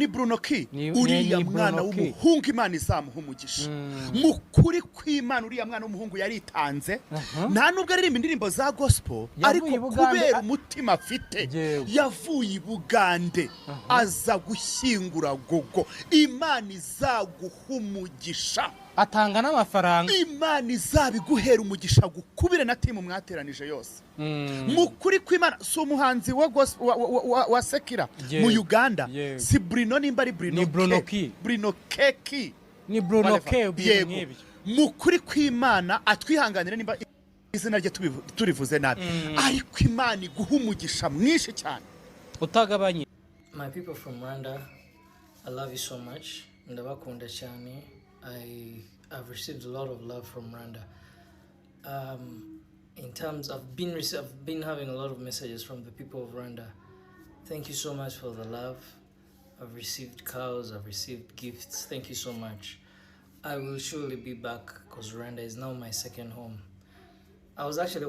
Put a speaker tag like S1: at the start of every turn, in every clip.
S1: Bruno Ki uriya mwana w'umuhungu Imana izamuha umugisha mukuri kw'Imana uriya mwana w'umuhungu yaritanze nta nubwo aririmba indirimbo za gospel ariko kubera umutima afite yavuye i Bugande aza gushyingura gogo. Imana izaguha umugisha
S2: atanga n'amafaranga.
S1: Imana izabiguhera umugisha gukubire na timu mwateranije yose mukuri kw'Imana. So umuhanzi wa Sekira mu Uganda si Bruno nimba ari Bruno Ki
S2: ni Bruno Ki
S1: mukuri kw'Imana atwihanganire nimba izina rye turivuze nabi ariko Imana iguha umugisha mwinshi cyane
S2: utagabanye.
S3: My people from Rwanda, I love you so much. Ndabakunda cyane. I've received a lot of love from Rwanda. In terms of I've been having a lot of messages from the people of Rwanda. Thank you so much for the love. I've received cows, I've received gifts. Thank you so much. I will surely be back because Rwanda is now my second home. I was actually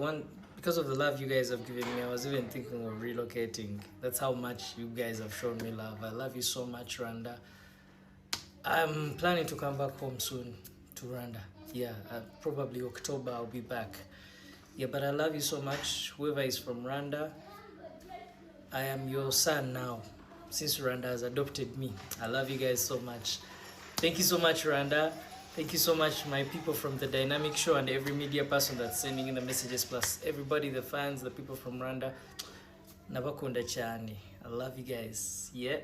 S3: because of the love you guys have given me, I was even thinking of relocating. That's how much you guys have shown me love. I love you so much, Rwanda. I'm planning to come back home soon to Rwanda. Yeah, probably October I'll be back. Yeah, but I love you so much. Whoever is from Rwanda, I am your son now, since Rwanda has adopted me. I love you guys so much. Thank you so much, Rwanda. Thank you so much, my people from the Dynamic Show and every media person that's sending in the messages, plus everybody, the fans, the people from Rwanda. Nabakunda chani. I love you guys. Yeah.